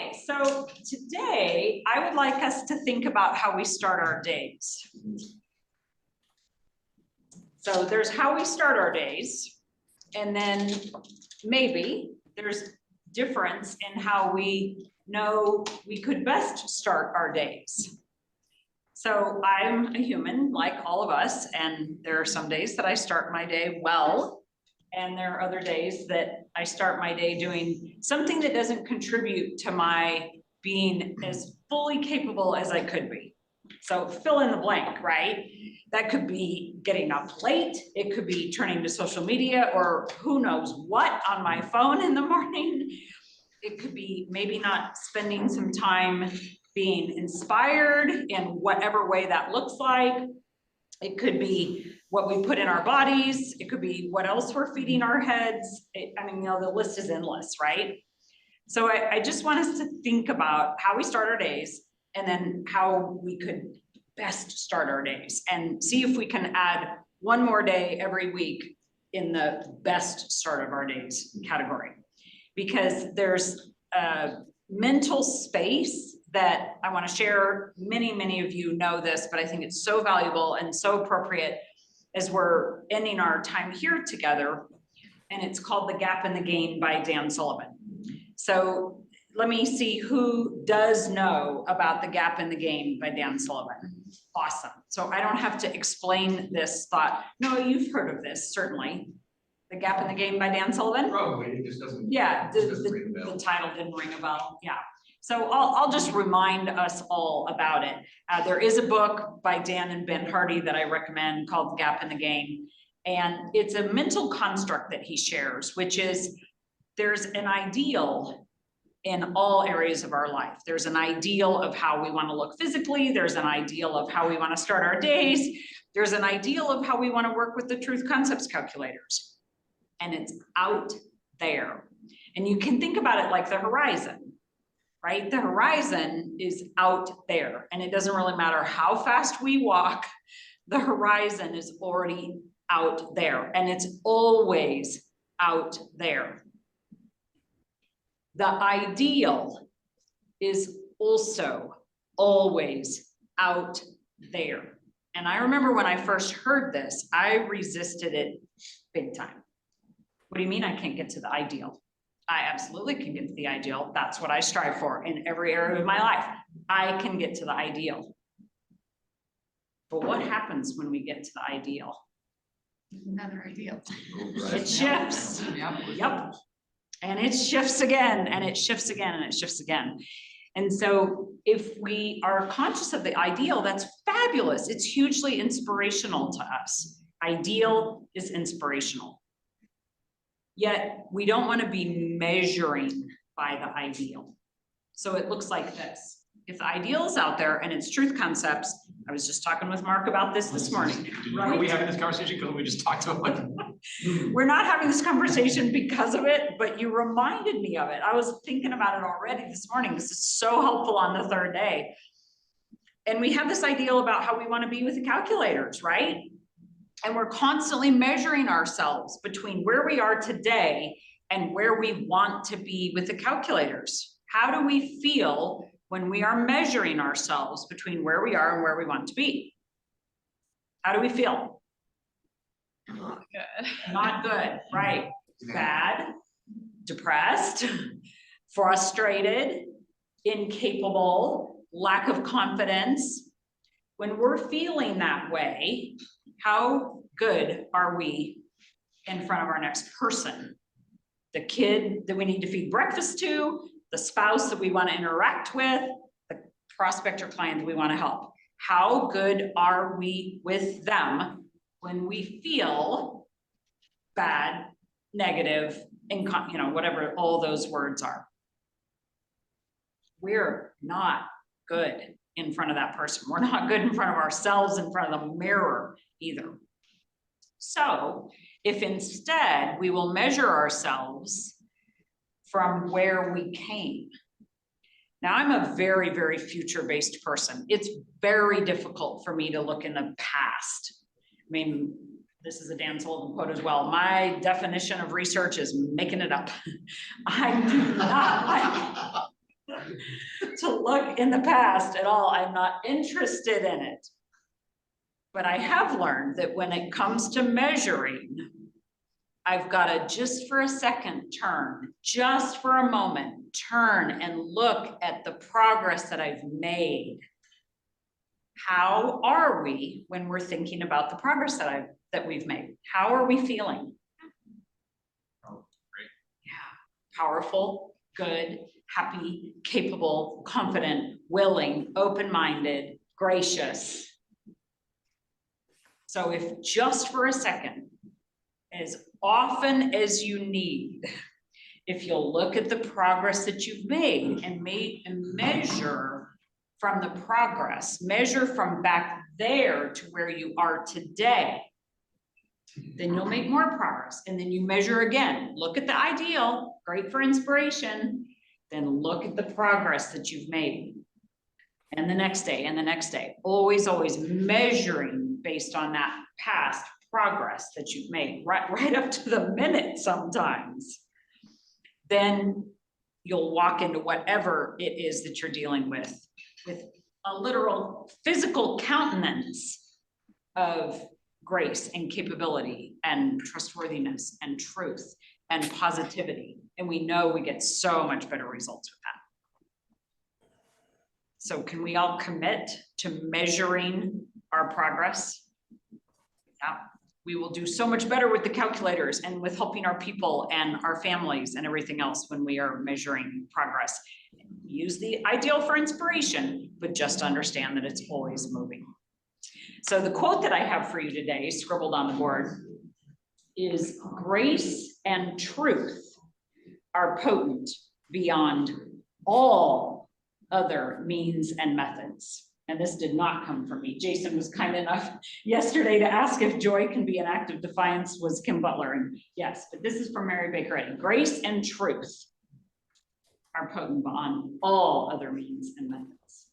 Okay, so today I would like us to think about how we start our days. So there's how we start our days, and then maybe there's difference in how we know we could best start our days. So I'm a human like all of us, and there are some days that I start my day well, and there are other days that I start my day doing something that doesn't contribute to my being as fully capable as I could be. So fill in the blank, right? That could be getting up late. It could be turning to social media or who knows what on my phone in the morning. It could be maybe not spending some time being inspired in whatever way that looks like. It could be what we put in our bodies. It could be what else we're feeding our heads. I mean, the list is endless, right? So I just want us to think about how we start our days and then how we could best start our days and see if we can add one more day every week in the best start of our days category. Because there's a mental space that I want to share. Many of you know this, but I think it's so valuable and so appropriate as we're ending our time here together. And it's called The Gap in the Game by Dan Sullivan. So let me see who does know about The Gap in the Game by Dan Sullivan. Awesome. So I don't have to explain this thought. No, you've heard of this, certainly. The Gap in the Game by Dan Sullivan? Probably, it just doesn't. Yeah, the title didn't ring a bell, yeah. So I'll just remind us all about it. There is a book by Dan and Ben Hardy that I recommend called The Gap in the Game. And it's a mental construct that he shares, which is there's an ideal in all areas of our life. There's an ideal of how we want to look physically. There's an ideal of how we want to start our days. There's an ideal of how we want to work with the truth concepts calculators. And it's out there. And you can think about it like the horizon, right? The horizon is out there, and it doesn't really matter how fast we walk, the horizon is already out there, and it's always out there. The ideal is also always out there. And I remember when I first heard this, I resisted it big time. What do you mean I can't get to the ideal? I absolutely can get to the ideal. That's what I strive for in every area of my life. I can get to the ideal. But what happens when we get to the ideal? Another ideal. It shifts. Yep. And it shifts again, and it shifts again, and it shifts again. And so if we are conscious of the ideal, that's fabulous. It's hugely inspirational to us. Ideal is inspirational. Yet we don't want to be measuring by the ideal. So it looks like this. If the ideal is out there and it's truth concepts, I was just talking with Mark about this morning. Right? Are we having this conversation because we just talked about it? We're not having this conversation because of it, but you reminded me of it. I was thinking about it already this morning. This is so helpful on the third day. And we have this ideal about how we want to be with the calculators, right? And we're constantly measuring ourselves between where we are today and where we want to be with the calculators. How do we feel when we are measuring ourselves between where we are and where we want to be? How do we feel? Not good. Not good, right? Bad, depressed, frustrated, incapable, lack of confidence. When we're feeling that way, how good are we in front of our next person? The kid that we need to feed breakfast to, the spouse that we want to interact with, the prospect or client that we want to help. How good are we with them when we feel bad, negative, whatever all those words are? We're not good in front of that person. We're not good in front of ourselves, in front of the mirror either. So if instead we will measure ourselves from where we came. Now I'm a very future-based person. It's very difficult for me to look in the past. I mean, this is a Dan Sullivan quote as well. My definition of research is making it up. I do not like to look in the past at all. I'm not interested in it. But I have learned that when it comes to measuring, I've got to just for a second turn, just for a moment, turn and look at the progress that I've made. How are we when we're thinking about the progress that we've made? How are we feeling? Oh, great. Yeah, powerful, good, happy, capable, confident, willing, open-minded, gracious. So if just for a second, as often as you need, if you'll look at the progress that you've made and measure from the progress, measure from back there to where you are today, then you'll make more progress. And then you measure again, look at the ideal, great for inspiration, then look at the progress that you've made. And the next day, and the next day, always measuring based on that past progress that you've made, right up to the minute sometimes. Then you'll walk into whatever it is that you're dealing with a literal physical countenance of grace and capability and trustworthiness and truth and positivity. And we know we get so much better results with that. So can we all commit to measuring our progress? Yeah, we will do so much better with the calculators and with helping our people and our families and everything else when we are measuring progress. Use the ideal for inspiration, but just understand that it's always moving. So the quote that I have for you today, scribbled on the board, is grace and truth are potent beyond all other means and methods. And this did not come from me. Jason was kind enough yesterday to ask if joy can be an act of defiance was Kim Butler. And yes, but this is from Mary Baker Eddy. Grace and truth are potent beyond all other means and methods.